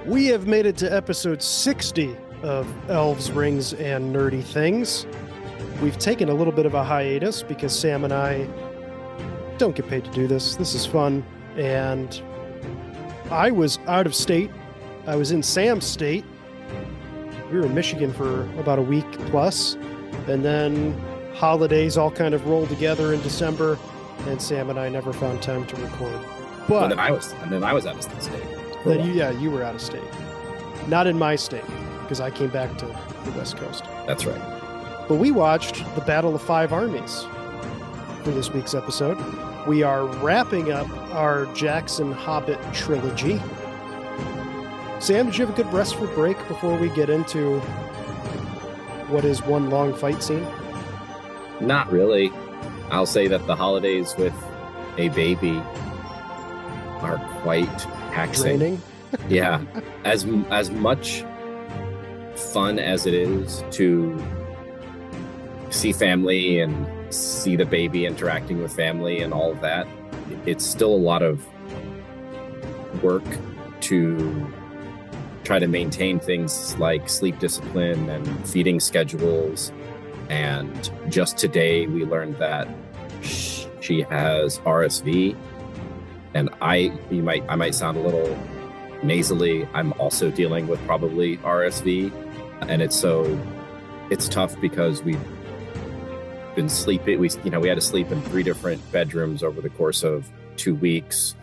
We have made it to episode 60 of Elves, Rings, and Nerdy Things. We've taken a little bit of a hiatus because Sam and I don't get paid to do this. This is fun. And I was out of state. I was in Sam's state. We were in Michigan for about a week plus. And then holidays all kind of rolled together in December. And Sam and I never found time to record. But then I was out of state. You were out of state. Not in my state, because I came back to the West Coast. That's right. But we watched the Battle of Five Armies for this week's episode. We are wrapping up our Jackson Hobbit trilogy. Sam, did you have a good restful break before we get into what is one long fight scene? Not really. I'll say that the holidays with a baby are quite taxing. Draining? Yeah. As much fun as it is to see family and see the baby interacting with family and all of that, it's still a lot of work to try to maintain things like sleep discipline and feeding schedules. And just today we learned that she has RSV, and I might sound a little nasally. I'm also dealing with probably RSV, and it's tough because we've been sleeping. We had to sleep in 3 different bedrooms over the course of 2 weeks.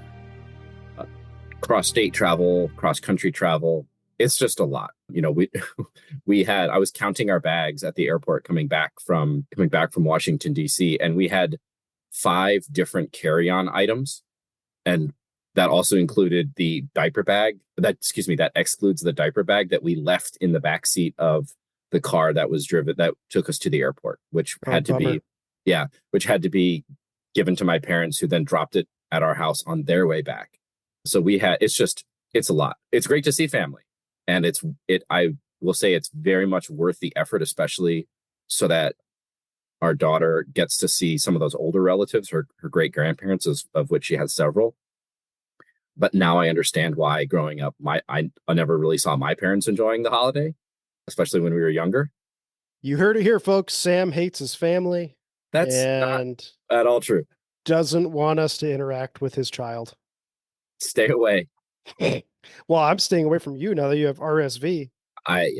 Cross-state travel, cross-country travel. It's just a lot. I was counting our bags at the airport coming back from Washington, D.C., and we had 5 different carry-on items. And that also included the diaper bag. That excludes the diaper bag that we left in the backseat of the car that took us to the airport, which had to be given to my parents, who then dropped it at our house on their way back. So it's a lot. It's great to see family. And I will say it's very much worth the effort, especially so that our daughter gets to see some of those older relatives, her great grandparents, of which she has several. But now I understand why growing up, I never really saw my parents enjoying the holiday, especially when we were younger. You heard it here, folks. Sam hates his family. That's not at all true. Doesn't want us to interact with his child. Stay away. Well, I'm staying away from you now that you have RSV. I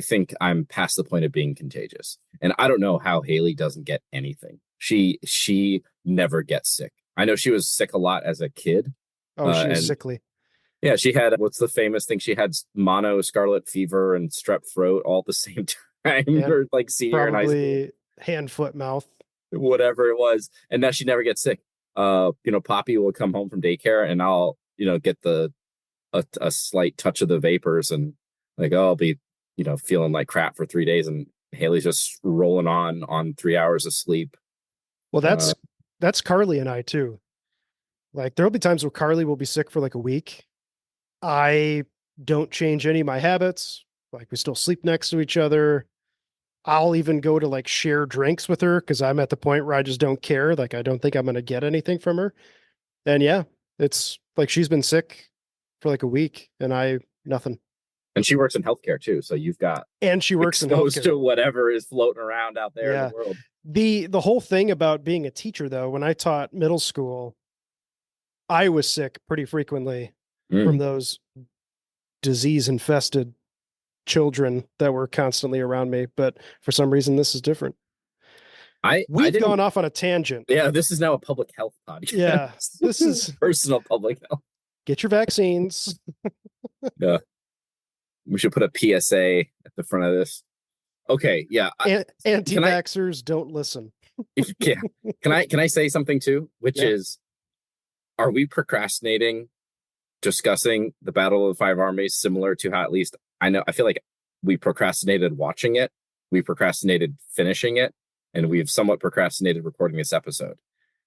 think I'm past the point of being contagious. And I don't know how Haley doesn't get anything. She never gets sick. I know she was sick a lot as a kid. Oh, she was sickly. Yeah, she had, what's the famous thing? She had mono, scarlet fever, and strep throat all at the same time. Or like senior in high school. Hand, foot, mouth. Whatever it was. And now she never gets sick. Poppy will come home from daycare and I'll, get a slight touch of the vapors and I'll be, feeling like crap for 3 days, and Haley's just rolling on 3 hours of sleep. Well, that's Carly and I too. Like, there'll be times where Carly will be sick for like a week. I don't change any of my habits. Like, we still sleep next to each other. I'll even go to like share drinks with her because I'm at the point where I just don't care. Like, I don't think I'm going to get anything from her. And yeah, it's like she's been sick for like a week and nothing. And she works in healthcare too. So you've got exposed to whatever is floating around out there in the world. The whole thing about being a teacher, though, when I taught middle school, I was sick pretty frequently from those disease-infested children that were constantly around me. But for some reason, this is different. We've gone off on a tangent. Yeah, this is now a public health podcast. Yeah, this is personal public health. Get your vaccines. Yeah. We should put a PSA at the front of this. Okay, yeah. Anti-vaxxers don't listen. Yeah. Can I say something too? Which is, are we procrastinating discussing the Battle of the Five Armies similar to how, at least I feel like we procrastinated watching it, we procrastinated finishing it, and we've somewhat procrastinated recording this episode.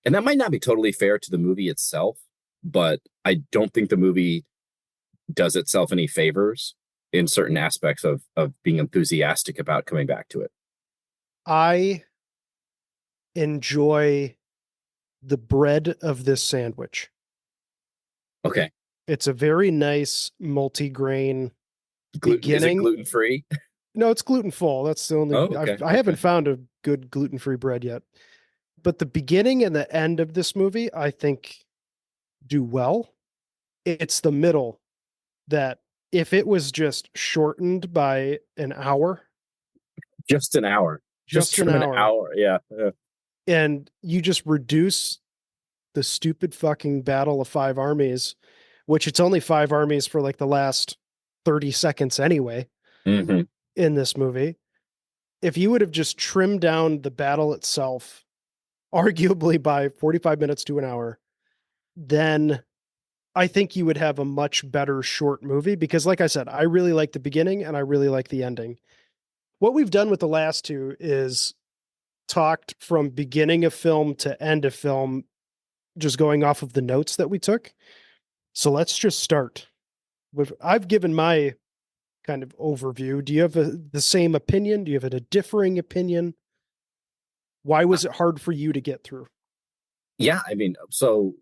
And that might not be totally fair to the movie itself, but I don't think the movie does itself any favors in certain aspects of being enthusiastic about coming back to it. I enjoy the bread of this sandwich. Okay. It's a very nice multi-grain Is it beginning. gluten free? No, it's gluten full. That's the only Oh, okay. I Okay. haven't found a good gluten-free bread yet. But the beginning and the end of this movie, I think, do well. It's the middle that if it was just shortened by an hour, Just an hour. Just just an trim an hour, hour. Yeah. Yeah. and you just reduce the stupid fucking Battle of Five Armies, which it's only five armies for like the last 30 seconds anyway Mm-hmm. in this movie. If you would have just trimmed down the battle itself, arguably by 45 minutes to an hour, then I think you would have a much better short movie because, like I said, I really like the beginning and I really like the ending. What we've done with the last two is talked from beginning of film to end of film, just going off of the notes that we took. So let's just start with I've given my kind of overview. Do you have the same opinion? Do you have a differing opinion? Why was it hard for you to get through? Yeah. I mean, so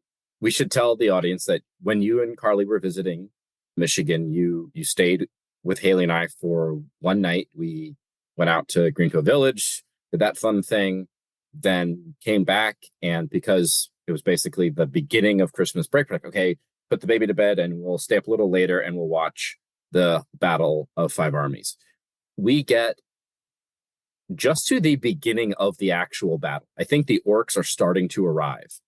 we should tell the audience that when you and Carly were visiting Michigan, you stayed with Haley and I for one night. We went out to Greenfield Village, did that fun thing, then came back. And because it was basically the beginning of Christmas break, we're like, okay, put the baby to bed and we'll stay up a little later and we'll watch the Battle of Five Armies. We get just to the beginning of the actual battle. I think the orcs are starting to arrive.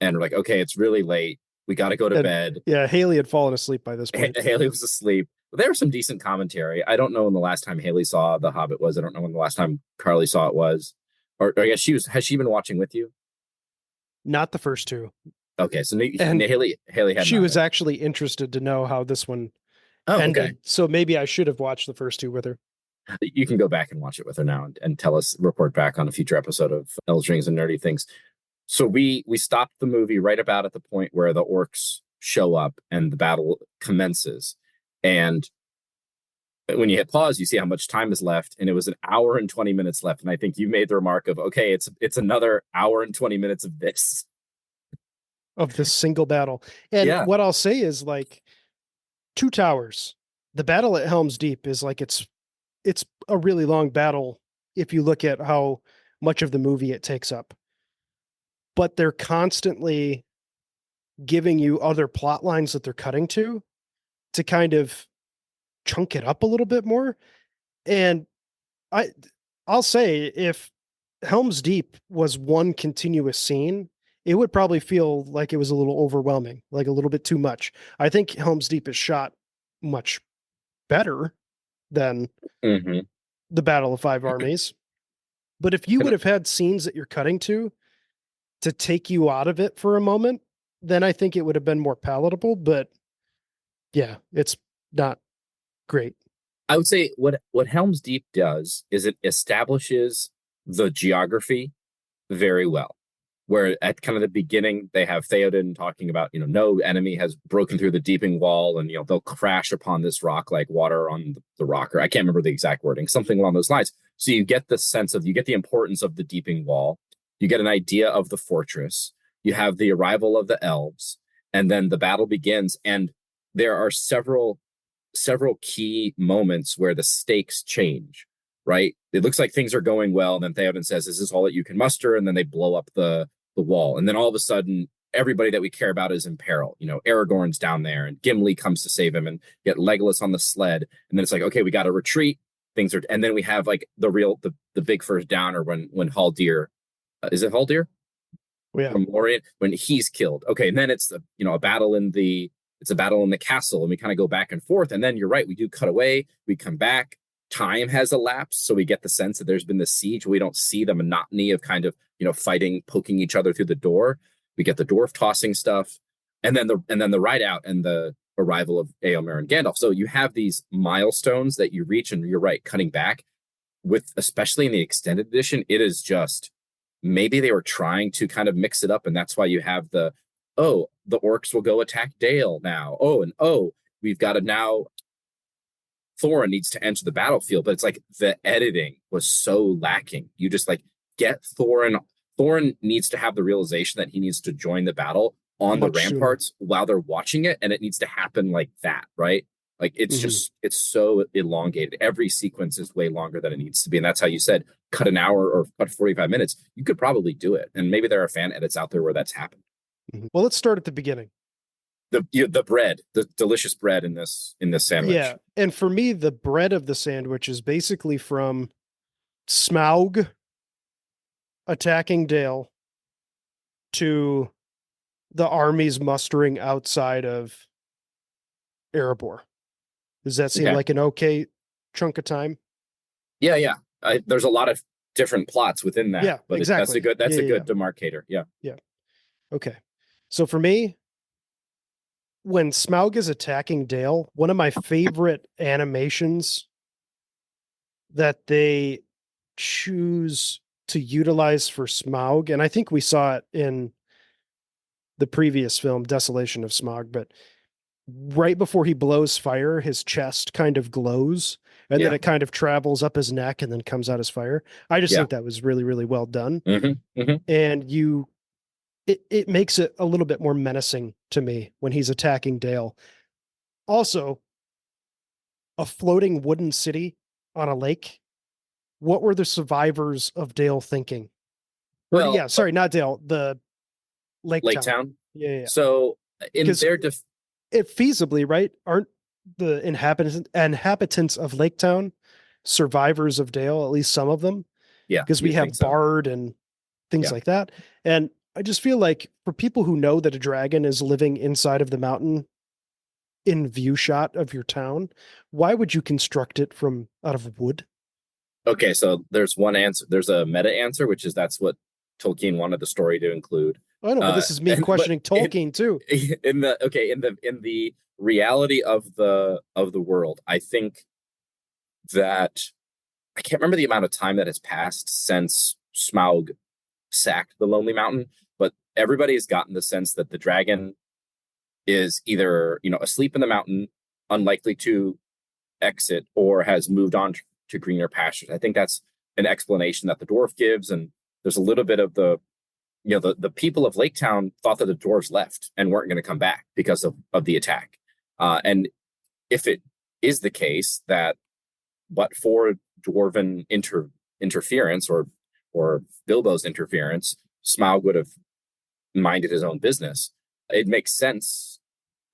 And we're like, okay, it's really late. We got to go to And bed. yeah, Haley had fallen asleep by this point. Haley was asleep. There was some decent commentary. I don't know when the last time Haley saw The Hobbit was. I don't know when the last time Carly saw it was. Or I guess she was. Has she been watching with you? Not the first two. Okay, so And Haley had she not. was actually interested to know how this one Oh, okay. ended. So maybe I should have watched the first two with her. You can go back and watch it with her now and tell us, report back on a future episode of Elves, Rings, and Nerdy Things. So we stopped the movie right about at the point where the orcs show up and the battle commences. And when you hit pause, you see how much time is left, and it was an hour and 20 minutes left. And I think you made the remark of, okay, it's another hour and 20 minutes of this. Of this single battle. And Yeah. what I'll say is like Two Towers, the battle at Helm's Deep is like it's a really long battle if you look at how much of the movie it takes up. But they're constantly giving you other plot lines that they're cutting to kind of chunk it up a little bit more. And I I'll say if Helm's Deep was one continuous scene, it would probably feel like it was a little overwhelming, like a little bit too much. I think Helm's Deep is shot much better than Mm-hmm. the Battle of Five Armies. But if you would have had scenes that you're cutting to take you out of it for a moment, then I think it would have been more palatable. But yeah, it's not great. I would say what Helm's Deep does is it establishes the geography very well. Where at kind of the beginning they have Theoden talking about, no enemy has broken through the deeping wall, and they'll crash upon this rock like water on the rock, or I can't remember the exact wording, something along those lines. So you get the sense of, you get the importance of the deeping wall, you get an idea of the fortress, you have the arrival of the elves, and then the battle begins, and there are several key moments where the stakes change, right? It looks like things are going well. And then Theoden says, "Is this all that you can muster?" And then they blow up the wall. And then all of a sudden, everybody that we care about is in peril. Aragorn's down there and Gimli comes to save him, and get Legolas on the sled. And then it's like, okay, we got to retreat. And then we have like the big first downer when Haldir, is it Haldir? Well, yeah. From Lorien, when he's killed. Okay. And then it's a battle it's a battle in the castle, and we kind of go back and forth. And then you're right, we do cut away, we come back, time has elapsed, so we get the sense that there's been the siege. We don't see the monotony of kind of fighting, poking each other through the door. We get the dwarf tossing stuff, and then the ride out and the arrival of Eomer and Gandalf. So you have these milestones that you reach, and you're right, cutting back with, especially in the extended edition, it is just, maybe they were trying to kind of mix it up, and that's why you have the oh, the orcs will go attack Dale now. Oh, and oh, we've got to now Thorin needs to enter the battlefield, but it's like the editing was so lacking. You just like get Thorin. Thorin needs to have the realization that he needs to join the battle on the much sooner. ramparts while they're watching it, and it needs to happen like that, right? Like it's Mhm. just it's so elongated. Every sequence is way longer than it needs to be, and that's how you said cut an hour or cut 45 minutes. You could probably do it, and maybe there are fan edits out there where that's happened. Well, let's start at the beginning. The bread, the delicious bread in this sandwich. Yeah, and for me, the bread of the sandwich is basically from Smaug attacking Dale to the armies mustering outside of Erebor. Does that seem Okay. like an okay chunk of time? Yeah, yeah. There's a lot of different plots within that, Yeah, but exactly. that's Yeah, a yeah, good demarcator. Yeah. yeah. Okay. So for me, when Smaug is attacking Dale, one of my favorite animations that they choose to utilize for Smaug, and I think we saw it in the previous film, Desolation of Smaug, but right before he blows fire, his chest kind of glows and then Yeah. it kind of travels up his neck and then comes out as fire. I just Yeah. think that was really, really well done. Hmm. And it makes it a little bit more menacing to me when he's attacking Dale. Also, a floating wooden city on a lake. What were the survivors of Dale thinking? Or Well, yeah, sorry, not Dale, the Lake Lake Town. Town. Yeah, yeah. So in Because their it feasibly, right? Aren't the inhabitants of Lake Town survivors of Dale, at least some of them? yeah, Because we you'd think have so. Bard and things Yeah. like that. And I just feel like for people who know that a dragon is living inside of the mountain in view shot of your town, why would you construct it from out of wood? Okay, so there's one answer. There's a meta answer, which is that's what Tolkien wanted the story to include. I know, but this is me And but questioning Tolkien too. in the okay in the reality of the world, I think that I can't remember the amount of time that has passed since Smaug sacked the Lonely Mountain, but everybody has gotten the sense that the dragon is either asleep in the mountain, unlikely to exit, or has moved on to greener pastures. I think that's an explanation that the dwarf gives, and there's a little bit of the people of Lake Town thought that the dwarves left and weren't going to come back because of the attack. And if it is the case that, but for dwarven interference or Bilbo's interference, Smaug would have minded his own business. It makes sense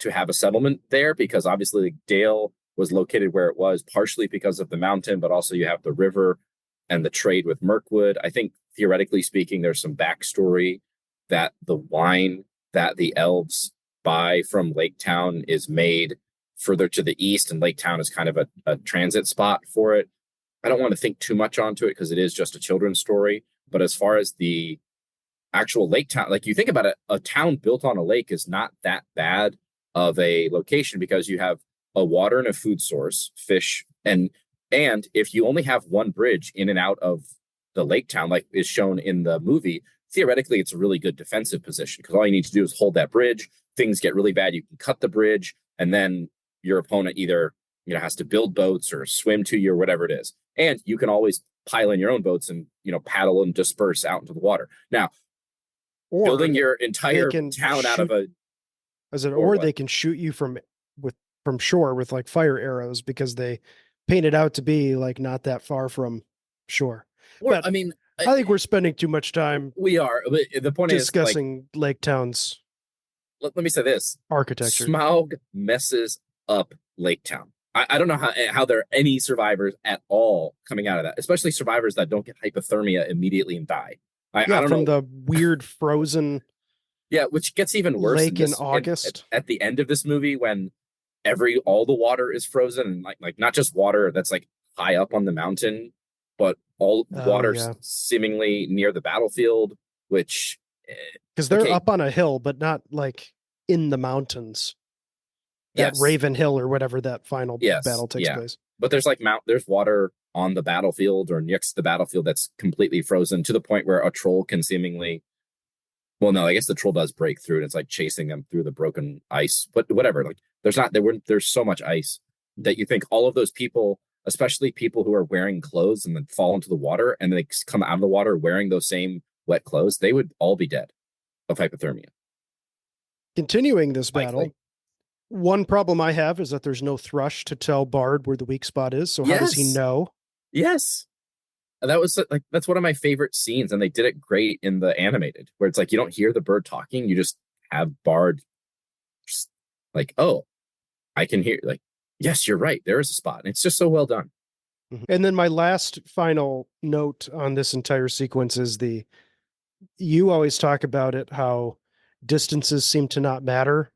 to have a settlement there because obviously Dale was located where it was partially because of the mountain, but also you have the river and the trade with Mirkwood. I think theoretically speaking, there's some backstory that the wine that the elves buy from Lake Town is made further to the east, and Lake Town is kind of a transit spot for it. I don't want to think too much onto it because it is just a children's story. But as far as the actual lake town, like you think about it, a town built on a lake is not that bad of a location because you have a water and a food source, fish, and if you only have one bridge in and out of the lake town, like is shown in the movie, theoretically it's a really good defensive position because all you need to do is hold that bridge. Things get really bad, you can cut the bridge, and then your opponent either has to build boats or swim to you or whatever it is, and you can always pile in your own boats and paddle and disperse out into the water. Now, Or building your they entire can town out of shoot a or or what? they can shoot you from shore with like fire arrows because they paint it out to be like not that far from shore. Or But I mean, I think we're spending too much time we are. But the point is, like, discussing Lake Town's let me say this: architecture. Smaug messes up Lake Town. I don't know how there are any survivors at all coming out of that, especially survivors that don't get hypothermia immediately and die. I Yeah, don't from know. the weird frozen Yeah, which gets even worse in lake in this August. at the end of this movie when all the water is frozen and like not just water that's like high up on the mountain, but all Oh water yeah, seemingly near the battlefield, which because they're okay, up on a hill, but not like in the mountains. That yes, Raven Hill or whatever that final yes, battle takes yeah, place. but there's water on the battlefield or next to the battlefield that's completely frozen to the point where a troll can seemingly Well, no, I guess the troll does break through, and it's like chasing them through the broken ice. But whatever, like there's so much ice that you think all of those people, especially people who are wearing clothes and then fall into the water and they come out of the water wearing those same wet clothes, they would all be dead of hypothermia. Continuing this battle, Likely. one problem I have is that there's no thrush to tell Bard where the weak spot is. So how does he Yes, know? yes. That was like that's one of my favorite scenes, and they did it great in the animated, where it's like you don't hear the bird talking, you just have Bard just like, oh, I can hear like, yes, you're right, there is a spot. And it's just so well done. And then my last final note on this entire sequence is you always talk about it, how distances seem to not matter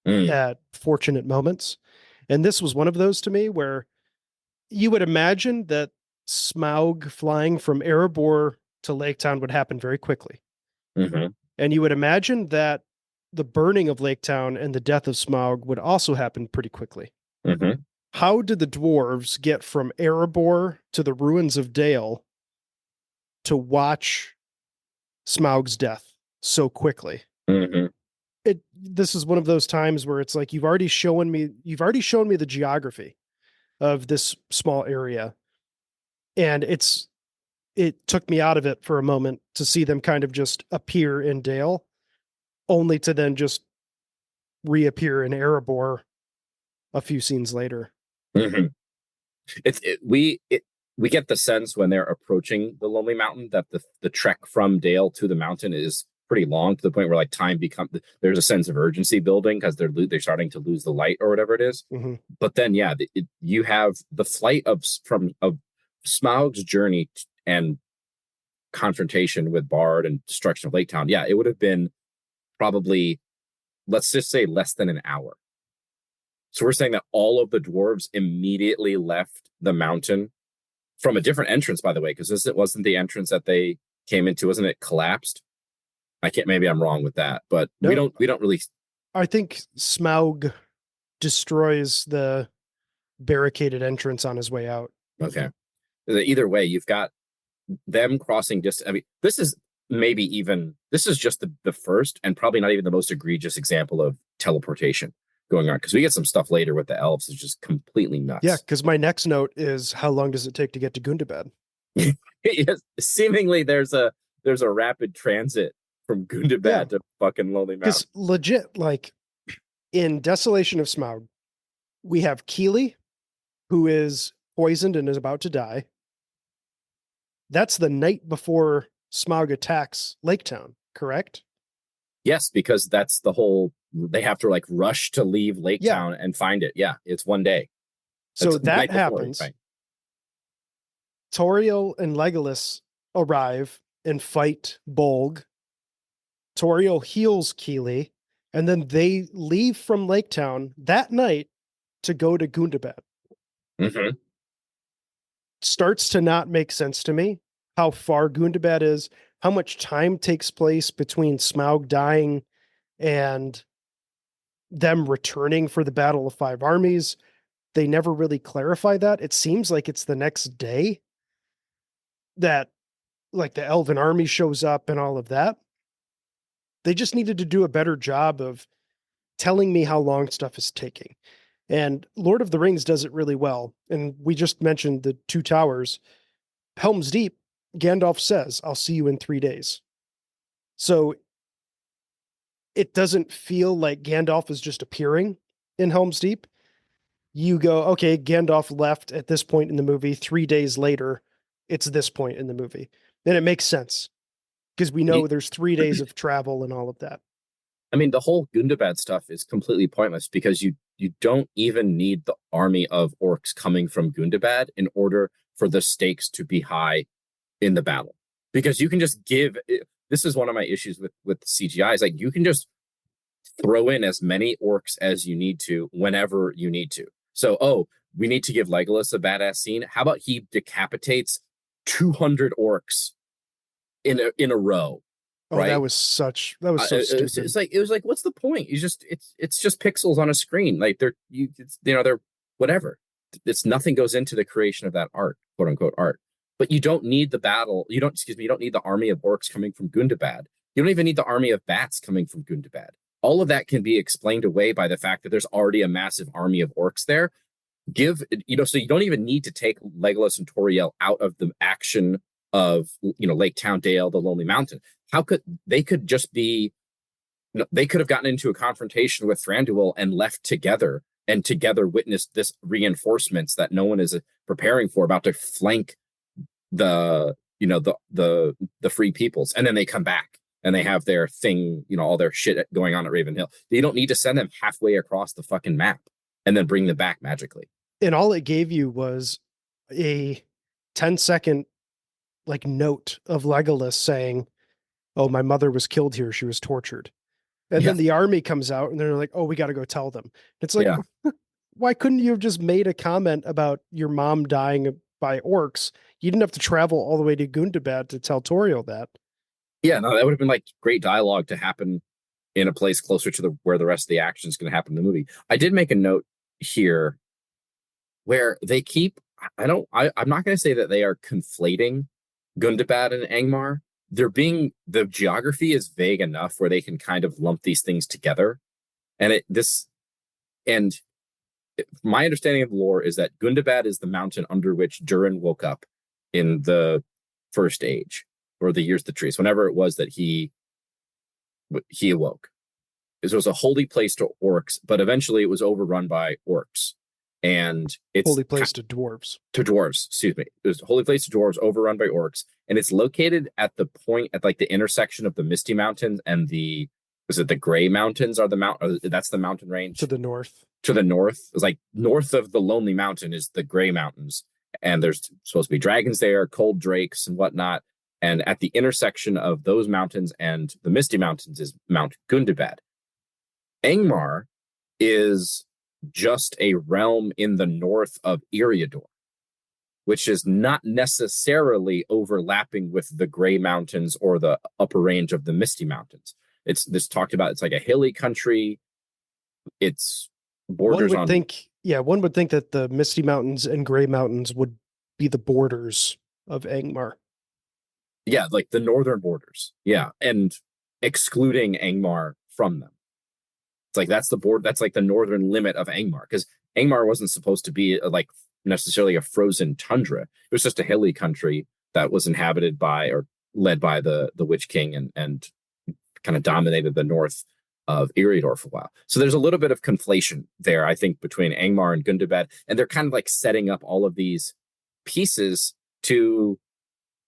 Mm, at fortunate moments. And this was one of those to me where you would imagine that Smaug flying from Erebor to Lake Town would happen very quickly. hmm And you would imagine that the burning of Lake Town and the death of Smaug would also happen pretty quickly. hmm How did the dwarves get from Erebor to the ruins of Dale to watch Smaug's death so quickly? hmm This is one of those times where it's like you've already shown me the geography of this small area, and it took me out of it for a moment to see them kind of just appear in Dale, only to then just reappear in Erebor a few scenes later. hmm It's we get the sense when they're approaching the Lonely Mountain that the trek from Dale to the mountain is pretty long, to the point where like time becomes, there's a sense of urgency building because they're starting to lose the light or whatever it is. Mm-hmm. But then yeah, you have the flight of Smaug's journey and confrontation with Bard and destruction of Lake Town. Yeah, it would have been probably, let's just say, less than an hour. So we're saying that all of the dwarves immediately left the mountain from a different entrance, by the way, because this wasn't the entrance that they came into, wasn't it collapsed? I can't, maybe I'm wrong with that, but No, we don't really. I think Smaug destroys the barricaded entrance on his way out. Okay. Either way, you've got them crossing distance. I mean, this is just the first and probably not even the most egregious example of teleportation going on, because we get some stuff later with the elves is just completely nuts. Yeah, because my next note is how long does it take to get to Gundabad? Yes, seemingly there's a rapid transit from Gundabad to fucking Lonely Mountain. Because legit, like in Desolation of Smaug, we have Keely, who is poisoned and is about to die. That's the night before Smaug attacks Lake Town, correct? Yes, because that's the whole, they have to like rush to leave Lake Town and find it. Yeah, it's one day. So that happens. Right. Tauriel and Legolas arrive and fight Bolg. Tauriel heals Keely, and then they leave from Lake Town that night to go to Gundabad. Mm-hmm. Starts to not make sense to me how far Gundabad is, how much time takes place between Smaug dying and them returning for the Battle of Five Armies. They never really clarify that. It seems like it's the next day that like the Elven army shows up and all of that. They just needed to do a better job of telling me how long stuff is taking. And Lord of the Rings does it really well. And we just mentioned the Two Towers. Helm's Deep, Gandalf says, I'll see you in 3 days. So it doesn't feel like Gandalf is just appearing in Helm's Deep. You go, okay, Gandalf left at this point in the movie. 3 days later, it's this point in the movie. Then it makes sense because we know there's 3 days of travel and all of that. I mean, the whole Gundabad stuff is completely pointless because you don't even need the army of orcs coming from Gundabad in order for the stakes to be high in the battle. Because you can just give, this is one of my issues with CGI, is like you can just throw in as many orcs as you need to whenever you need to. So, we need to give Legolas a badass scene. How about he decapitates 200 orcs in a row? Oh, right? That was so stupid. It was like, what's the point? You just, it's just pixels on a screen. Like they're whatever. It's nothing goes into the creation of that art, quote unquote art. But you don't need the battle. You don't need the army of orcs coming from Gundabad You don't even need the army of bats coming from Gundabad. All of that can be explained away by the fact that there's already a massive army of orcs there. So you don't even need to take Legolas and Toriel out of the action of, Lake Towndale, the Lonely Mountain. Could just be, they could have gotten into a confrontation with Thranduil and left together, and together witnessed this reinforcements that no one is preparing for, about to flank the, the free peoples. And then they come back and they have their thing, all their shit going on at Raven Hill. You don't need to send them halfway across the fucking map and then bring them back magically. And all it gave you was a 10-second note of Legolas saying, "Oh, my mother was killed here. She was tortured." And then the army comes out and they're like, "Oh, we got to go tell them." It's like, why couldn't you have just made a comment about your mom dying by orcs? You didn't have to travel all the way to Gundabad to tell Toriel that. Yeah, no, that would have been great dialogue to happen in a place closer to where the rest of the action is going to happen in the movie. I did make a note here where they keep, I'm not going to say that they are conflating Gundabad and Angmar. The geography is vague enough where they can kind of lump these things together. And my understanding of the lore is that Gundabad is the mountain under which Durin woke up in the First Age, or the Years of the Trees, whenever it was that he awoke. It was a holy place to orcs, but eventually it was overrun by orcs. And it's holy place to dwarves. To dwarves, excuse me. It was a holy place to dwarves, overrun by orcs, and it's located at the point at the intersection of the Misty Mountains and the Gray Mountains are the mountain. That's the mountain range to the north. To the north, it's north of the Lonely Mountain is the Gray Mountains, and there's supposed to be dragons there, cold drakes and whatnot. And at the intersection of those mountains and the Misty Mountains is Mount Gundabad. Angmar is just a realm in the north of Eriador, which is not necessarily overlapping with the Gray Mountains or the upper range of the Misty Mountains. It's talked about. It's like a hilly country. It's borders one would think that the Misty Mountains and Gray Mountains would be the borders of Angmar. Yeah, the northern borders. Yeah, and excluding Angmar from them. It's that's the board. That's the northern limit of Angmar, because Angmar wasn't supposed to be necessarily a frozen tundra. It was just a hilly country that was inhabited by or led by the Witch King and kind of dominated the north of Eriador for a while. So there's a little bit of conflation there, I think, between Angmar and Gundabad, and they're kind of setting up all of these pieces to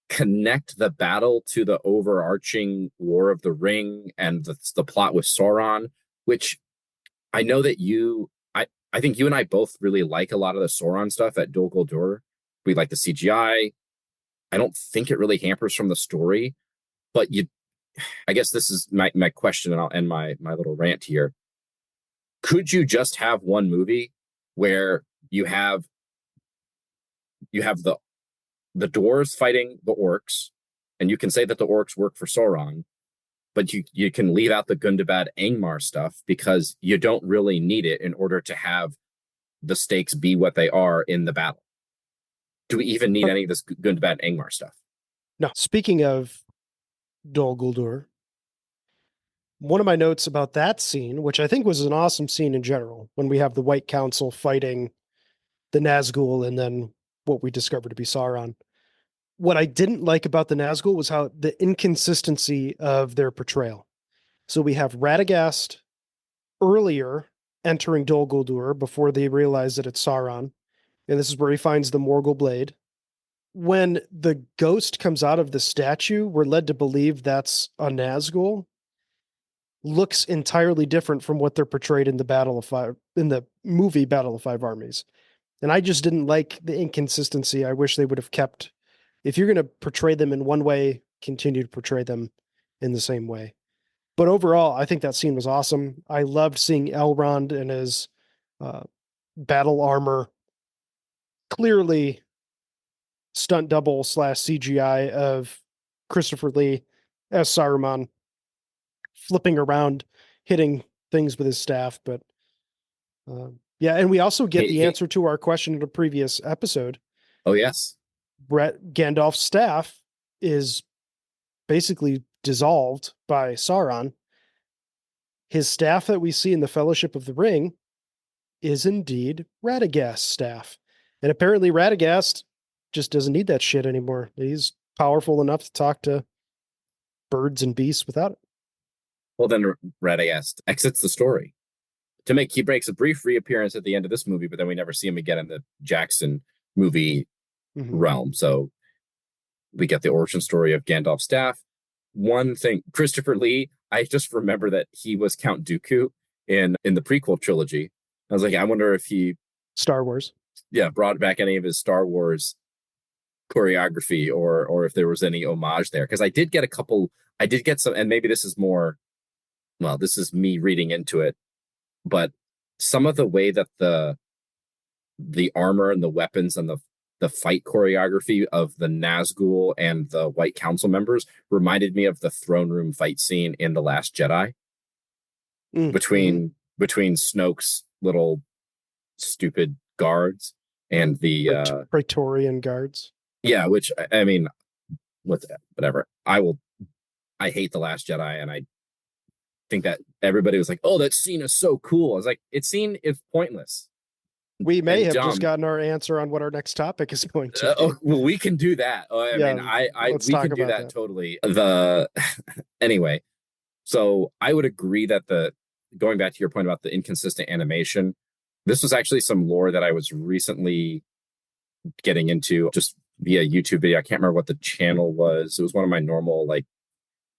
connect the battle to the overarching War of the Ring and the plot with Sauron, which I know that I think you and I both really like a lot of the Sauron stuff at Dol Guldur. We like the CGI. I don't think it really hampers from the story, but I guess this is my question, and I'll end my little rant here. Could you just have one movie where you have the dwarves fighting the orcs, and you can say that the orcs work for Sauron, but you can leave out the Gundabad Angmar stuff because you don't really need it in order to have the stakes be what they are in the battle? Do we even need any of this Gundabad Angmar stuff? No. Speaking of Dol Guldur, one of my notes about that scene, which I think was an awesome scene in general, when we have the White Council fighting the Nazgul and then what we discovered to be Sauron. What I didn't like about the Nazgul was how the inconsistency of their portrayal. So we have Radagast earlier entering Dol Guldur before they realize that it's Sauron. And this is where he finds the Morgul blade. When the ghost comes out of the statue, we're led to believe that's a Nazgul. Looks entirely different from what they're portrayed in the movie Battle of Five Armies. And I just didn't like the inconsistency. I wish they would have kept, if you're going to portray them in one way, continue to portray them in the same way. But overall, I think that scene was awesome. I loved seeing Elrond in his battle armor, clearly stunt double / CGI of Christopher Lee as Saruman, flipping around, hitting things with his staff. But and we also get the answer to our question in a previous episode. Oh, yes. Gandalf's staff is basically dissolved by Sauron, his staff that we see in the Fellowship of the Ring is indeed Radagast's staff. And apparently Radagast just doesn't need that shit anymore. He's powerful enough to talk to birds and beasts without it. Well, then Radagast exits the story. He breaks a brief reappearance at the end of this movie, but then we never see him again in the Jackson movie realm. So we get the origin story of Gandalf's staff. One thing, Christopher Lee, I just remember that he was Count Dooku in the prequel trilogy. I was like, I wonder if he Star Wars. Yeah, brought back any of his Star Wars choreography or if there was any homage there. Because I did get some, and maybe this is more, well, this is me reading into it, but some of the way that the armor and the weapons and the fight choreography of the Nazgul and the White Council members reminded me of the throne room fight scene in The Last Jedi between Snoke's little stupid guards and the Praetorian guards. Yeah, which I mean, whatever. I hate The Last Jedi, and I think that everybody was like, "Oh, that scene is so cool." I was like, "It's scene is pointless." We may have just gotten our answer on what our next topic is going to be. Well, we can do that. I mean, we can do that totally. Anyway, so I would agree that going back to your point about the inconsistent animation, this was actually some lore that I was recently getting into just via YouTube video. I can't remember what the channel was. It was one of my normal, like,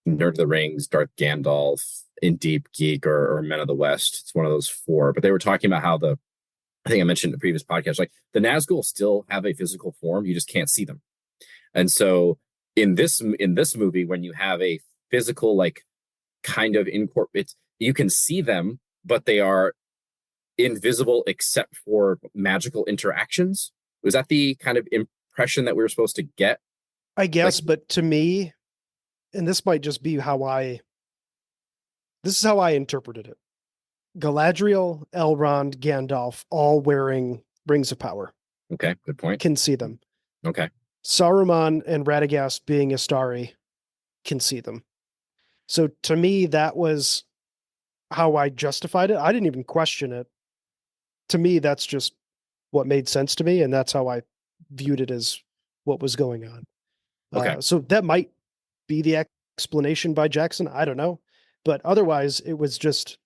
Nerd of the Rings, Darth Gandalf, In Deep Geek, or Men of the West. It's one of those four. But they were talking about how I think I mentioned in the previous podcast, like, the Nazgul still have a physical form. You just can't see them. And so in this movie, when you have a physical, like, kind of you can see them, but they are invisible except for magical interactions. Was that the kind of impression that we were supposed to get? I guess, but to me, and this might just be this is how I interpreted it. Galadriel, Elrond, Gandalf, all wearing rings of power. Okay, good point. Can see them. Okay. Saruman and Radagast, being Astari, can see them. So to me, that was how I justified it. I didn't even question it. To me, that's just what made sense to me, and that's how I viewed it as what was going on. Okay. So that might be the explanation by Jackson. I don't know. But otherwise, it was just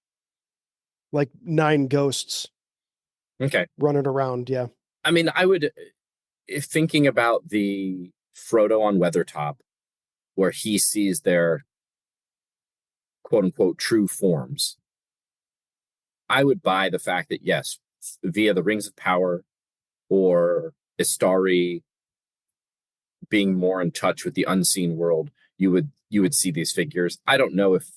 like 9 ghosts running around. Yeah. I mean, thinking about the Frodo on Weathertop, where he sees their quote unquote true forms, I would buy the fact that, yes, via the Rings of Power or Istari being more in touch with the unseen world, you would see these figures. I don't know if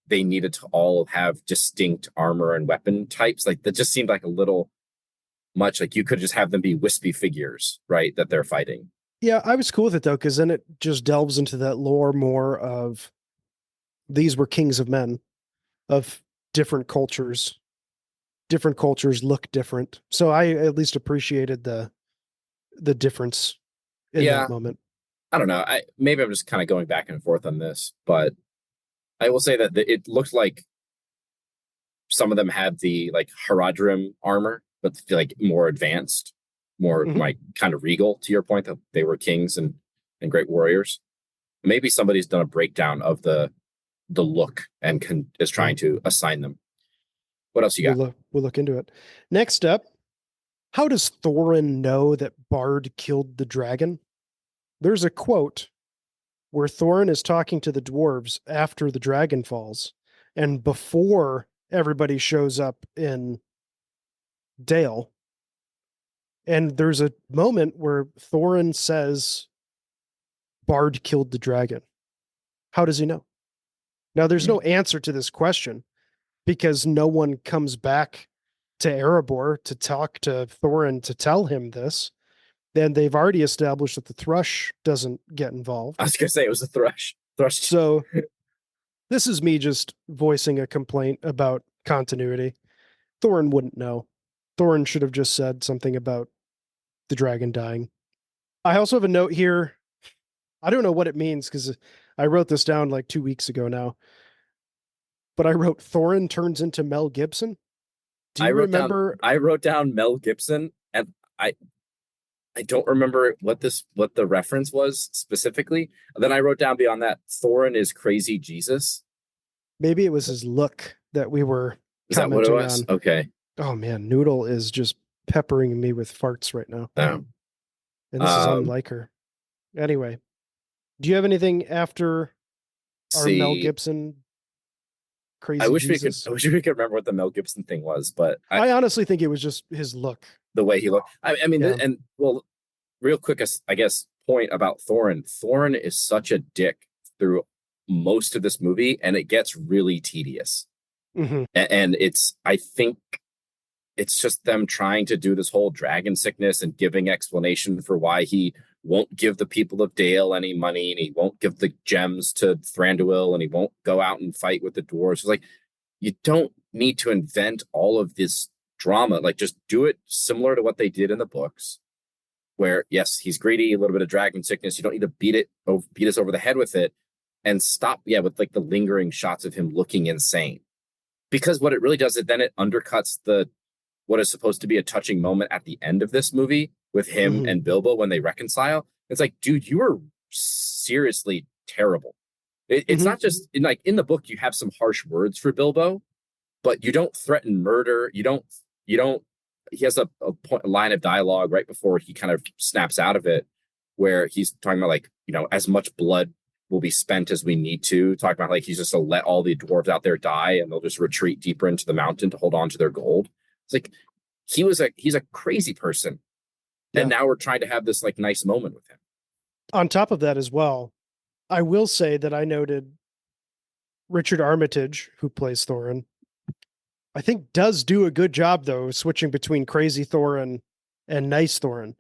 they needed to all have distinct armor and weapon types. Like, that just seemed like a little much. Like, you could just have them be wispy figures, right, that they're fighting. Yeah, I was cool with it, though, because then it just delves into that lore more of these were kings of men of different cultures. Different cultures look different. So I at least appreciated the difference in that moment. I don't know. Maybe I'm just kind of going back and forth on this, but I will say that it looked like some of them had the, like, Haradrim armor, but, like, more advanced, more like kind of regal, to your point, that they were kings and great warriors. Maybe somebody's done a breakdown of the look and is trying to assign them. What else you got? We'll look into it. Next up, how does Thorin know that Bard killed the dragon? There's a quote where Thorin is talking to the dwarves after the dragon falls and before everybody shows up in Dale. And there's a moment where Thorin says, Bard killed the dragon. How does he know? Now, there's no answer to this question because no one comes back to Erebor to talk to Thorin to tell him this. Then they've already established that the thrush doesn't get involved. I was going to say it was a thrush. So this is me just voicing a complaint about continuity. Thorin wouldn't know. Thorin should have just said something about the dragon dying. I also have a note here. I don't know what it means because I wrote this down like 2 weeks ago now, but I wrote Thorin turns into Mel Gibson. Do I you wrote down remember? I wrote down Mel Gibson, and I don't remember what the reference was specifically. And then I wrote down beyond that, Thorin is crazy Jesus. Maybe it was his look that we were Is that what it commenting was? on. Okay. Oh man, Noodle is just peppering me with farts right now. No. And this is Um, unlike her. Anyway, do you have anything after our Mel see, Gibson crazy Jesus? I wish we could remember what the Mel Gibson thing was, but I honestly think it was just his look. the way he looked. I mean, Yeah. and well, real quick, I guess point about Thorin. Thorin is such a dick through most of this movie, and it gets really tedious. Mm-hmm. And I think it's just them trying to do this whole dragon sickness and giving explanation for why he won't give the people of Dale any money, and he won't give the gems to Thranduil, and he won't go out and fight with the dwarves. It's like, you don't need to invent all of this drama. Like, just do it similar to what they did in the books, where yes, he's greedy, a little bit of dragon sickness. You don't need to beat us over the head with it, and stop, with like the lingering shots of him looking insane. Because what it really does is then it undercuts what is supposed to be a touching moment at the end of this movie with him and Bilbo when they reconcile. It's like, dude, you are seriously terrible. It's not just in the book, you have some harsh words for Bilbo, but you don't threaten murder. You don't, he has a line of dialogue right before he kind of snaps out of it, where he's talking about like, as much blood will be spent as we need to, talking about like, he's just to let all the dwarves out there die and they'll just retreat deeper into the mountain to hold on to their gold. It's like, he's a crazy person. Yeah. And now we're trying to have this like nice moment with him. On top of that as well, I will say that I noted Richard Armitage, who plays Thorin, I think does do a good job though, switching between crazy Thorin and nice Thorin.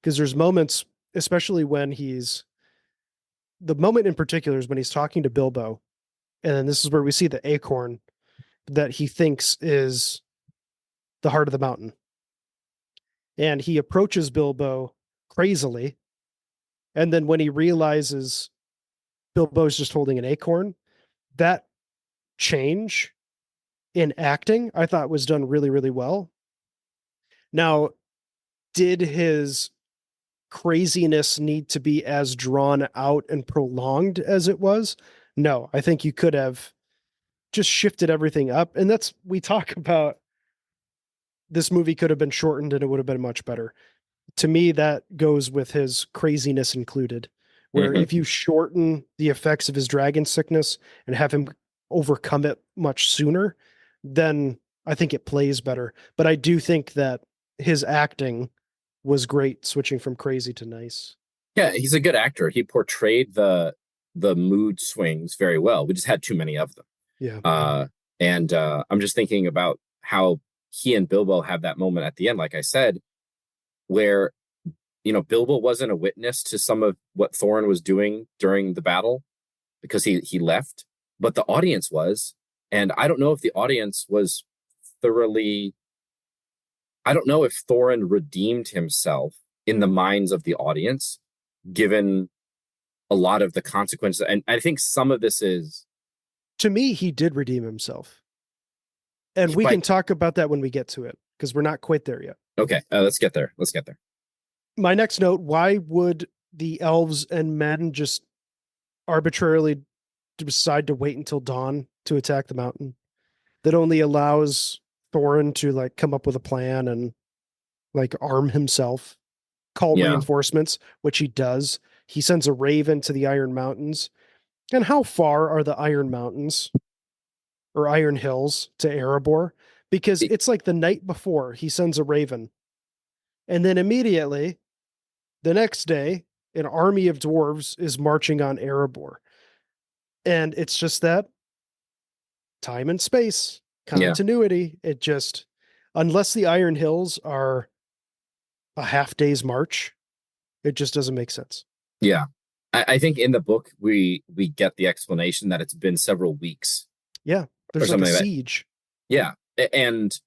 Because there's moments, especially when the moment in particular is when he's talking to Bilbo. And then this is where we see the acorn that he thinks is the heart of the mountain. And he approaches Bilbo crazily. And then when he realizes Bilbo's just holding an acorn, that change in acting, I thought was done really, really well. Now, did his craziness need to be as drawn out and prolonged as it was? No, I think you could have just shifted everything up. And we talk about this movie could have been shortened and it would have been much better. To me, that goes with his craziness included, where if you shorten the effects of his dragon sickness and have him overcome it much sooner, then I think it plays better. But I do think that his acting was great, switching from crazy to nice. Yeah, he's a good actor. He portrayed the mood swings very well. We just had too many of them. Yeah. And I'm just thinking about how he and Bilbo have that moment at the end, like I said, where Bilbo wasn't a witness to some of what Thorin was doing during the battle because he left, but the audience was. And I don't know if the audience was thoroughly. I don't know if Thorin redeemed himself in the minds of the audience, given a lot of the consequences. And I think some of this is. To me, he did redeem himself. And we can talk about that when we get to it, because we're not quite there yet. Okay, let's get there. My next note, why would the elves and men just arbitrarily decide to wait until dawn to attack the mountain? That only allows Thorin to like come up with a plan and like arm himself, call reinforcements, which he does. He sends a raven to the Iron Mountains. And how far are the Iron Mountains or Iron Hills to Erebor? Because it's like the night before he sends a raven. And then immediately the next day, an army of dwarves is marching on Erebor. And it's just that time and space, continuity. It just, unless the Iron Hills are a half day's march, it just doesn't make sense. Yeah. I think in the book, we get the explanation that it's been several weeks. Yeah. There's like a siege. Yeah. And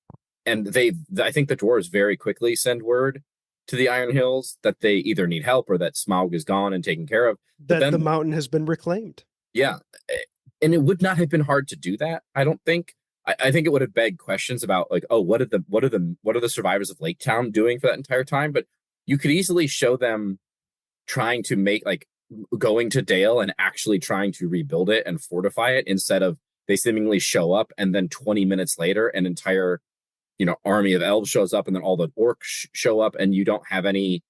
I think the dwarves very quickly send word to the Iron Hills that they either need help or that Smaug is gone and taken care of. That the mountain has been reclaimed. Yeah. And it would not have been hard to do that, I don't think. I think it would have begged questions about like, oh, what are the survivors of Lake Town doing for that entire time? But you could easily show them trying to make like going to Dale and actually trying to rebuild it and fortify it instead of they seemingly show up and then 20 minutes later an entire army of elves shows up and then all the orcs show up and you don't have any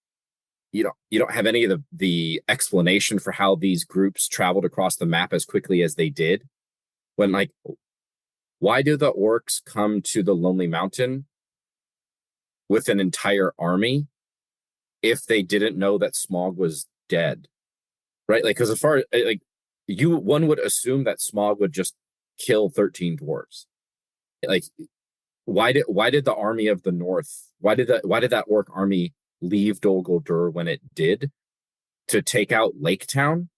of the explanation for how these groups traveled across the map as quickly as they did. When like, why do the orcs come to the Lonely Mountain with an entire army if they didn't know that Smaug was dead? Right? Like, because as far as like one would assume that Smaug would just kill 13 dwarves. Like, why did the army of the north, why did that orc army leave Dol Guldur when it did to take out Lake Town,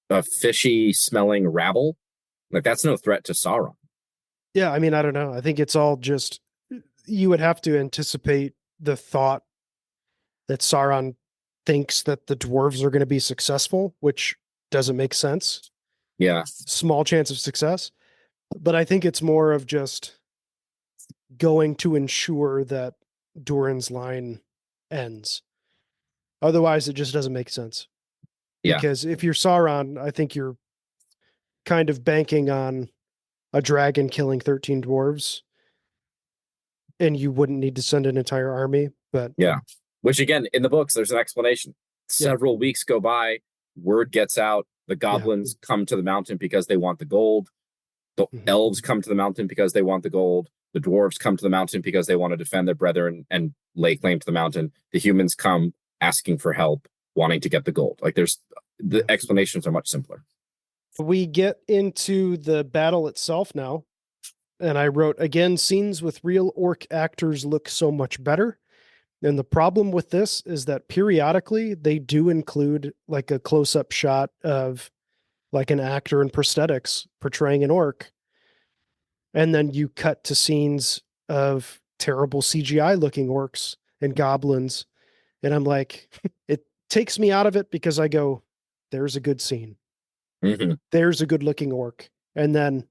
a fishy smelling rabble? Like, that's no threat to Sauron. Yeah, I mean, I don't know. I think it's all just you would have to anticipate the thought that Sauron thinks that the dwarves are going to be successful, which doesn't make sense. Yeah. Small chance of success. But I think it's more of just going to ensure that Durin's line ends. Otherwise, it just doesn't make sense. Yeah. Because if you're Sauron, I think you're kind of banking on a dragon killing 13 dwarves, and you wouldn't need to send an entire army. But Yeah. Which again, in the books, there's an explanation. yeah. Several weeks go by, word gets out, the goblins come to the mountain because they want the gold. The elves come to the mountain because they want the gold. The dwarves come to the mountain because they want to defend their brethren and lay claim to the mountain. The humans come asking for help, wanting to get the gold. Like the explanations are much simpler. We get into the battle itself now. And I wrote, again, scenes with real orc actors look so much better. And the problem with this is that periodically they do include like a close-up shot of like an actor in prosthetics portraying an orc. And then you cut to scenes of terrible CGI looking orcs and goblins. And I'm like, it takes me out of it because I go, there's a good scene. Mm-hmm. There's a good looking orc. And then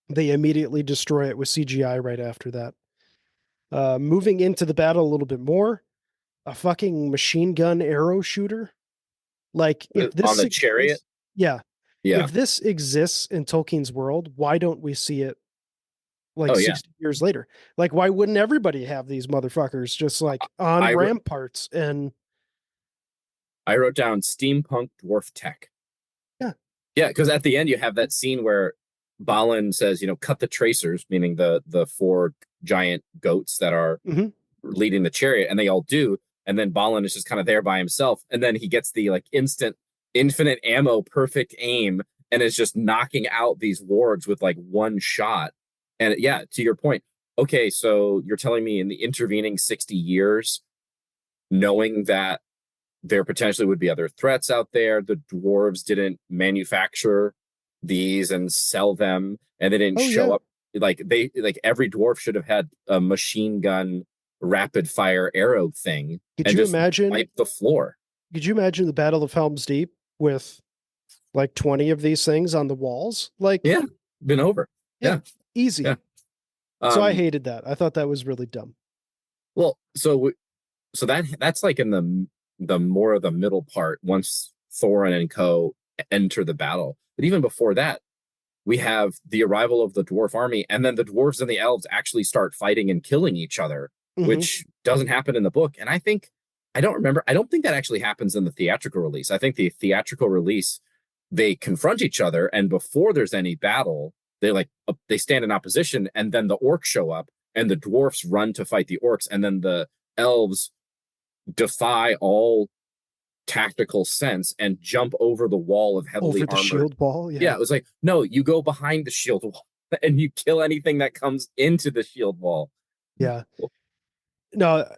they immediately destroy it with CGI right after that. Moving into the battle a little bit more, a fucking machine gun arrow shooter. Like if this on the chariot, yeah. Yeah. If this exists in Tolkien's world, why don't we see it like 60 years later? Like, why wouldn't everybody have these motherfuckers just like on ramparts? And I wrote down steampunk dwarf tech. Yeah. Yeah, because at the end you have that scene where Balin says, cut the tracers, meaning the four giant goats that are leading the chariot, and they all do. And then Balin is just kind of there by himself. And then he gets the like instant, infinite ammo, perfect aim, and is just knocking out these wargs with like one shot. And yeah, to your point, okay, so you're telling me in the intervening 60 years, knowing that there potentially would be other threats out there, the dwarves didn't manufacture these and sell them, and they didn't show up. Like every dwarf should have had a machine gun rapid fire arrow thing. Could you imagine wipe the floor? Could you imagine the Battle of Helm's Deep with like 20 of these things on the walls? Like, yeah, been over. Yeah. Easy. Yeah. So I hated that. I thought that was really dumb. Well, so that's like in the more of the middle part once Thorin and co enter the battle. But even before that, we have the arrival of the dwarf army, and then the dwarves and the elves actually start fighting and killing each other, which doesn't happen in the book. And I don't think that actually happens in the theatrical release. I think the theatrical release, they confront each other, and before there's any battle, they stand in opposition, and then the orcs show up, and the dwarfs run to fight the orcs, and then the elves defy all tactical sense and jump over the wall of heavily armored shield wall. Yeah, it was like, no, you go behind the shield wall and you kill anything that comes into the shield wall. Yeah. No,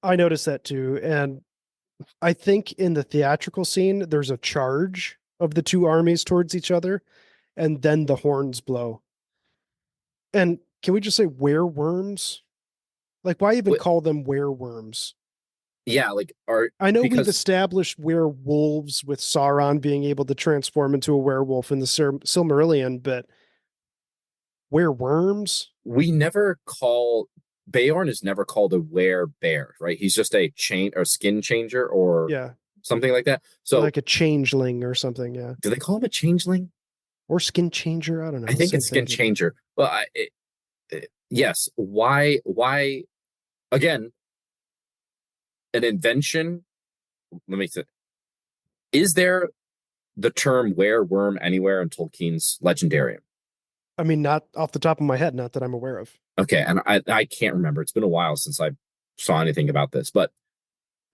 I noticed that too. And I think in the theatrical scene, there's a charge of the two armies towards each other, and then the horns blow. And can we just say wereworms? Like, why even call them wereworms? Yeah, like are I know we've because established werewolves with Sauron being able to transform into a werewolf in the Silmarillion, but wereworms? we never call Beorn is never called a werebear, right? He's just a chain or skin changer or Yeah, something like that. So like a changeling or something. Yeah, do they call him a changeling? or skin changer. I don't I know. think Same it's skin thing, maybe. changer. Well, yes. Why again, an invention? Let me say, is there the term wereworm anywhere in Tolkien's Legendarium? I mean, not off the top of my head, not that I'm aware of. Okay, and I can't remember. It's been a while since I saw anything about this, but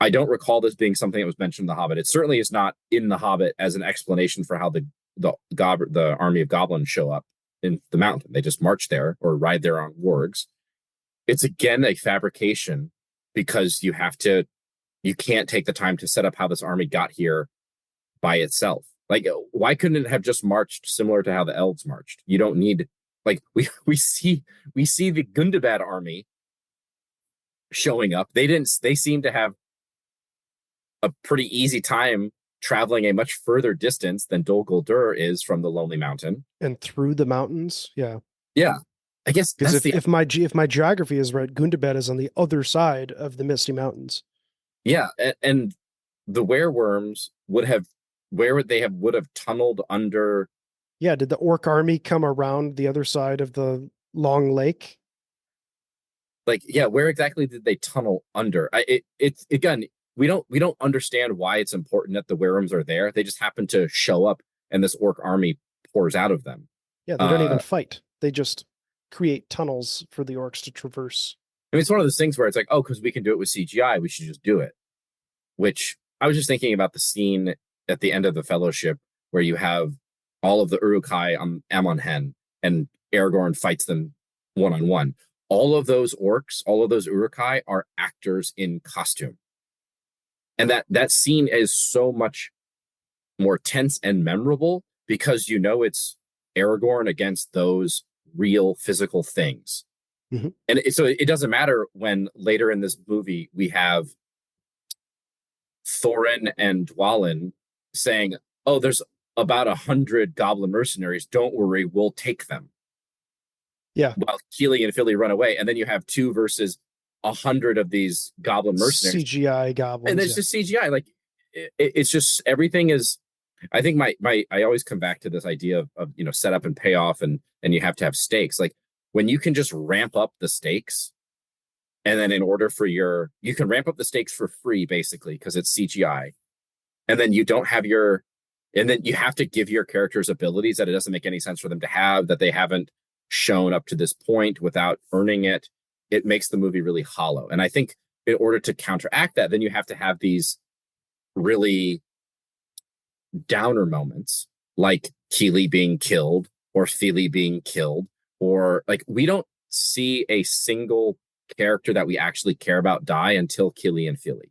I don't recall this being something that was mentioned in The Hobbit. It certainly is not in The Hobbit as an explanation for how the army of goblins show up in the mountain. They just march there or ride there on wargs. It's again a fabrication because you can't take the time to set up how this army got here by itself. Like, why couldn't it have just marched similar to how the elves marched? You don't need like we see the Gundabad army showing up. They seem to have a pretty easy time traveling a much further distance than Dol Guldur is from the Lonely Mountain. And through the mountains, yeah. Yeah, I guess Because that's if the if my geography is right, Gundabad is on the other side of the Misty Mountains. yeah, and the wereworms where would they have would have tunneled under. Yeah, did the orc army come around the other side of the long lake? Like, yeah, where exactly did they tunnel under? It's again, we don't understand why it's important that the werewolves are there. They just happen to show up, and this orc army pours out of them. Yeah, they don't even uh fight. They just create tunnels for the orcs to traverse. I mean, it's one of those things where it's like, oh, because we can do it with CGI, we should just do it. Which I was just thinking about the scene at the end of the Fellowship where you have all of the Uruk-hai on Amonhen, and Aragorn fights them one on one. All of those orcs, all of those Uruk-hai are actors in costume, and that scene is so much more tense and memorable because it's Aragorn against those real physical things. Mhm. And so it doesn't matter when later in this movie we have Thorin and Dwalin saying, "Oh, there's about 100 goblin mercenaries. Don't worry, we'll take them." Yeah, While Keely and Philly run away, and then you have 2 versus 100 of these goblin mercenaries, CGI and goblins. it's Yeah. just CGI. Like it's just everything is. I think my I always come back to this idea of setup and payoff, and you have to have stakes. Like when you can just ramp up the stakes, and then in order for you can ramp up the stakes for free basically because it's CGI, and then you don't have and then you have to give your characters abilities that it doesn't make any sense for them to have, that they haven't shown up to this point without earning it. It makes the movie really hollow. And I think in order to counteract that, then you have to have these really downer moments like Keely being killed or Feely being killed, or like we don't see a single character that we actually care about die until Keely and Feely.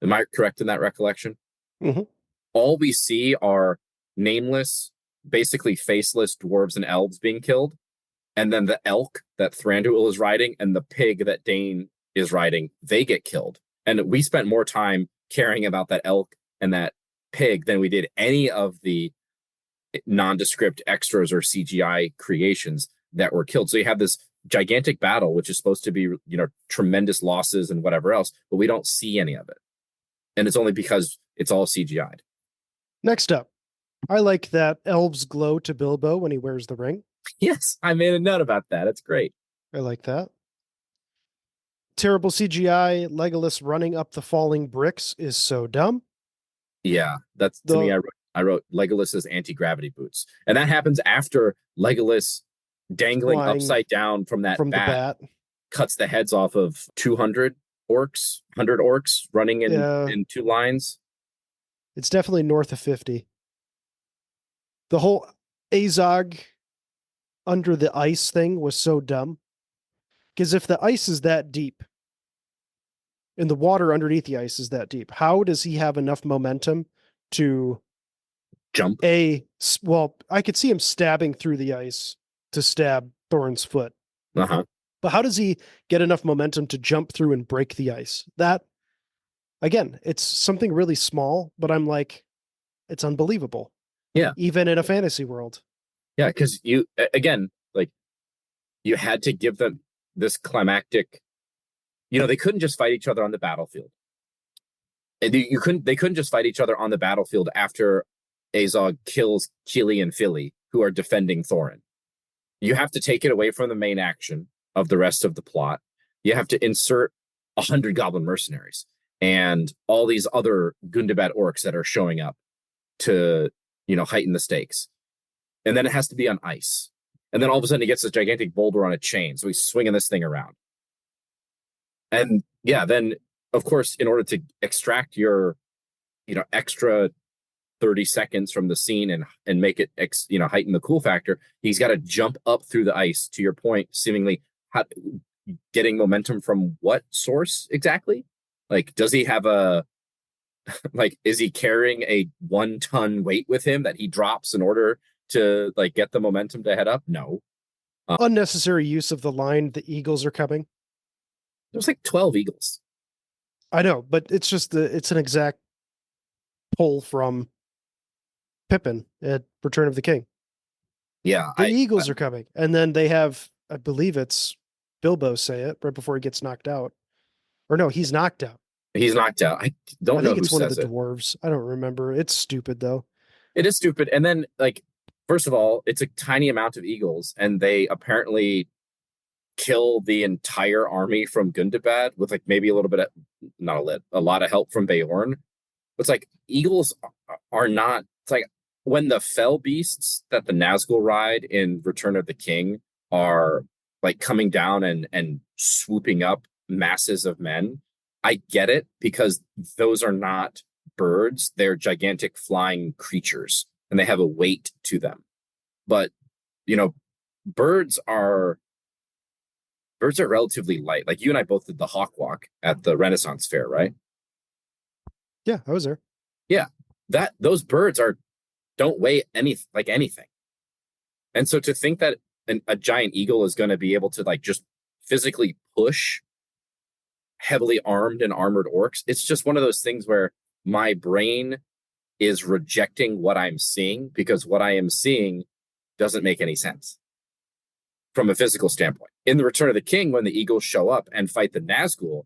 Am I correct in that recollection? Mhm. All we see are nameless, basically faceless dwarves and elves being killed, and then the elk that Thranduil is riding and the pig that Dane is riding, they get killed. And we spent more time caring about that elk and that pig than we did any of the nondescript extras or CGI creations that were killed. So you have this gigantic battle, which is supposed to be, tremendous losses and whatever else, but we don't see any of it. And it's only because it's all CGI'd. Next up, I like that elves glow to Bilbo when he wears the ring. Yes, I made a note about that. It's great. I like that. Terrible CGI. Legolas running up the falling bricks is so dumb. Yeah, that's to me. The I wrote Legolas's anti-gravity boots, and that happens after Legolas dangling flying upside down from that from the bat bat. cuts the heads off of 200 orcs, 100 orcs running in Yeah, in 2 lines. it's definitely north of 50. The whole Azog under the ice thing was so dumb. Because if the ice is that deep and the water underneath the ice is that deep, how does he have enough momentum to Jump. well, I could see him stabbing through the ice to stab Thorin's foot. Uh-huh. But how does he get enough momentum to jump through and break the ice? That, again, it's something really small, but I'm like, it's unbelievable. Yeah. Even in a fantasy world. Yeah, because again, like, you had to give them this climactic. They couldn't just fight each other on the battlefield. And they couldn't just fight each other on the battlefield after Azog kills Kili and Philly, who are defending Thorin. You have to take it away from the main action of the rest of the plot. You have to insert 100 goblin mercenaries and all these other Gundabad orcs that are showing up to, heighten the stakes. And then it has to be on ice. And then all of a sudden he gets this gigantic boulder on a chain. So he's swinging this thing around. And yeah, then of course, in order to extract your, extra 30 seconds from the scene and make it, heighten the cool factor, he's got to jump up through the ice, to your point, seemingly getting momentum from what source exactly? Like, does he have is he carrying a 1-ton weight with him that he drops in order to get the momentum to head up? No. Unnecessary use of the line, the eagles are coming. There's 12 eagles. I know, but it's just it's an exact pull from Pippin at Return of the King. Yeah. The eagles are coming. And then they have, I believe it's Bilbo say it right before he gets knocked out. Or no, he's knocked out. He's knocked out. I don't know who says it. I think it's one of the dwarves. I don't remember. It's stupid, though. It is stupid. And then, first of all, it's a tiny amount of eagles, and they apparently kill the entire army from Gundabad with maybe a little bit of, a lot of help from Beorn. It's eagles are not, it's when the fell beasts that the Nazgul ride in Return of the King are coming down and swooping up masses of men. I get it, because those are not birds. They're gigantic flying creatures, and they have a weight to them. But, birds are relatively light. You and I both did the hawk walk at the Renaissance Fair, right? Yeah, I was there. Yeah. Those birds don't weigh anything. And so to think that a giant eagle is going to be able to just physically push heavily armed and armored orcs, it's just one of those things where my brain is rejecting what I'm seeing, because what I am seeing doesn't make any sense from a physical standpoint. In the Return of the King, when the eagles show up and fight the Nazgul,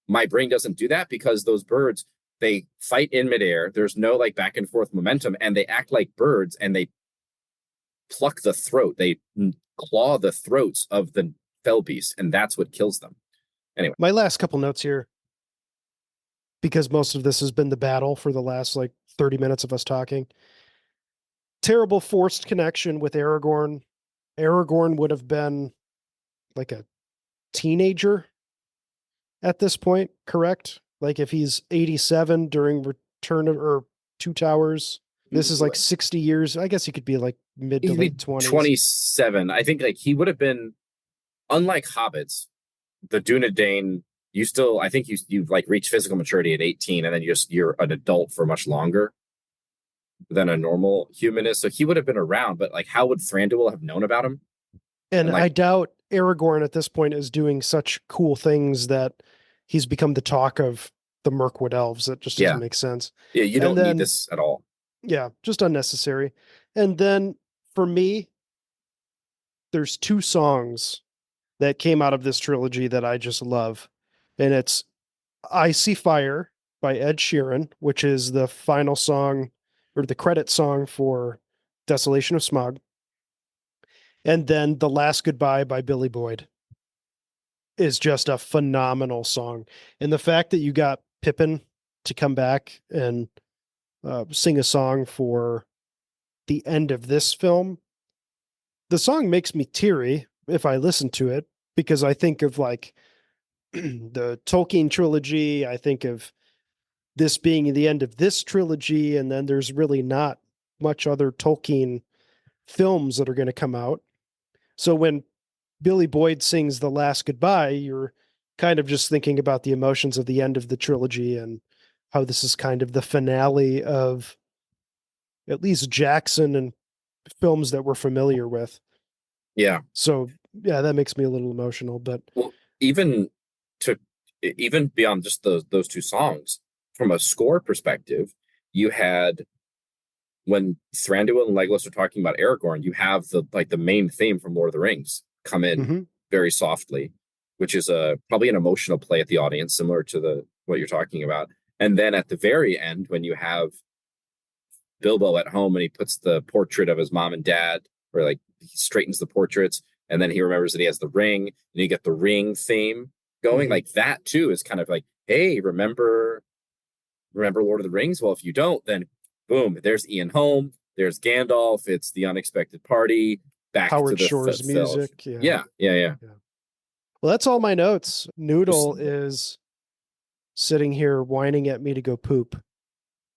my brain doesn't do that, because those birds, they fight in midair. There's no back and forth momentum, and they act like birds, and they pluck the throat. They claw the throats of the fell beast, and that's what kills them. Anyway, my last couple notes here, because most of this has been the battle for the last 30 minutes of us talking. Terrible forced connection with Aragorn. Aragorn would have been a teenager at this point, correct? If he's 87 during Return of, or Two Towers, this is 60 years. I guess he could be mid to late 20s. 27. I think he would have been, unlike hobbits, the Dunedain, I think you reach physical maturity at 18, and then you're an adult for much longer than a normal human is. So he would have been around, but how would Thranduil have known about him? And I doubt Aragorn at this point is doing such cool things that he's become the talk of the Mirkwood elves. That just doesn't make sense. Yeah, you don't need this at all. Yeah, just unnecessary. And then for me, there's two songs that came out of this trilogy that I just love. And it's I See Fire by Ed Sheeran, which is the final song or the credit song for Desolation of Smaug. And then The Last Goodbye by Billy Boyd is just a phenomenal song. And the fact that you got Pippin to come back and sing a song for the end of this film, the song makes me teary if I listen to it, because I think of the Tolkien trilogy. I think of this being the end of this trilogy, and then there's really not much other Tolkien films that are going to come out. So when Billy Boyd sings The Last Goodbye, you're kind of just thinking about the emotions of the end of the trilogy and how this is kind of the finale of at least Jackson and films that we're familiar with. Yeah. So yeah, that makes me a little emotional. But Well, even to even beyond just those two songs, from a score perspective, you had when Thranduil and Legolas are talking about Aragorn, you have the main theme from Lord of the Rings come in very softly, which is probably an emotional play at the audience, similar to the what you're talking about. And then at the very end, when you have Bilbo at home and he puts the portrait of his mom and dad, or like he straightens the portraits, and then he remembers that he has the ring, and you get the ring theme going. Like that too is kind of like, hey, remember Lord of the Rings? Well, if you don't, then boom, there's Ian Holm, there's Gandalf, it's the unexpected party, back Howard to the Shore's music. Yeah. Well, that's all my notes. Noodle is sitting here whining at me to go poop.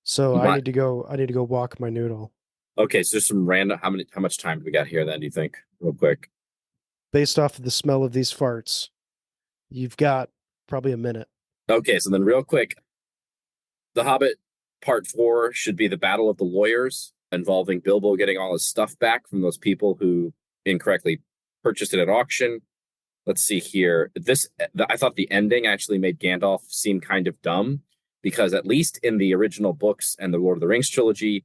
So I need to go walk my Noodle. Okay, so there's some random how much time do we got here then, do you think? Real quick. Based off of the smell of these farts, you've got probably a minute. Okay, so then real quick, The Hobbit Part 4 should be the Battle of the Lawyers, involving Bilbo getting all his stuff back from those people who incorrectly purchased it at auction. Let's see here. I thought the ending actually made Gandalf seem kind of dumb, because at least in the original books and the Lord of the Rings trilogy,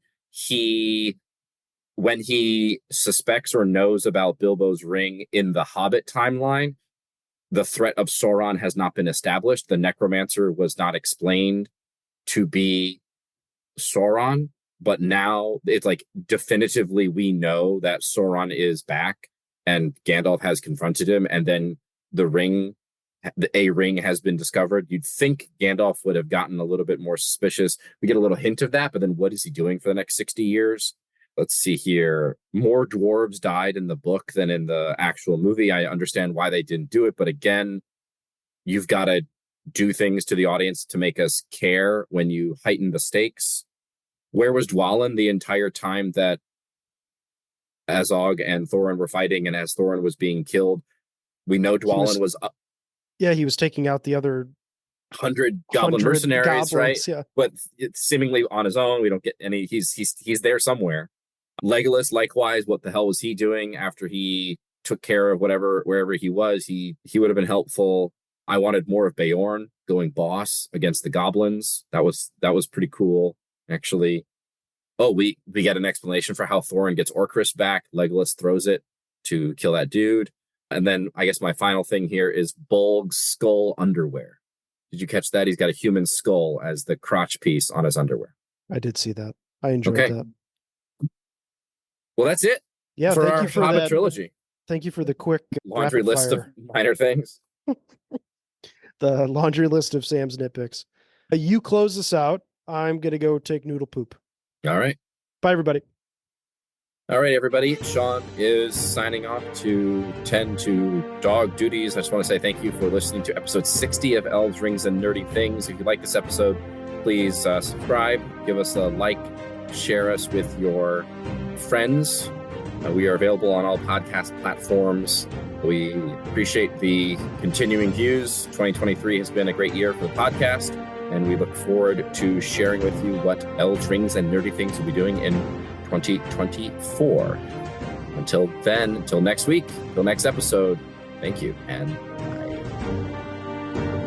when he suspects or knows about Bilbo's ring in the Hobbit timeline, the threat of Sauron has not been established. The necromancer was not explained to be Sauron, but now it's like definitively we know that Sauron is back and Gandalf has confronted him, and then a ring has been discovered. You'd think Gandalf would have gotten a little bit more suspicious. We get a little hint of that, but then what is he doing for the next 60 years? Let's see here. More dwarves died in the book than in the actual movie. I understand why they didn't do it, but again, you've got to do things to the audience to make us care when you heighten the stakes. Where was Dwalin the entire time that Azog and Thorin were fighting, and as Thorin was being killed? We know Dwalin was yeah, he was taking out the other 100 goblin mercenaries, goblins, right? Yeah. But it's seemingly on his own. We don't get any. He's there somewhere. Legolas, likewise, what the hell was he doing after he took care of wherever he was? He would have been helpful. I wanted more of Beorn going boss against the goblins. That was pretty cool, actually. Oh, we get an explanation for how Thorin gets Orcris back. Legolas throws it to kill that dude. And then I guess my final thing here is Bolg's skull underwear. Did you catch that? He's got a human skull as the crotch piece on his underwear. I did see that. I enjoyed that. Well, that's it. Yeah, for thank our you for Hobbit that trilogy. Thank you for the quick laundry list of minor things. The laundry list of Sam's nitpicks. You close this out. I'm going to go take noodle poop. All right. Bye, everybody. All right, everybody. Sean is signing off to tend to dog duties. I just want to say thank you for listening to episode 60 of Elves, Rings, and Nerdy Things. If you like this episode, please subscribe, give us a like, share us with your friends. We are available on all podcast platforms. We appreciate the continuing views. 2023 has been a great year for the podcast, and we look forward to sharing with you what Elves, Rings, and Nerdy Things will be doing in 2024. Until then, until next week, until next episode, thank you and bye.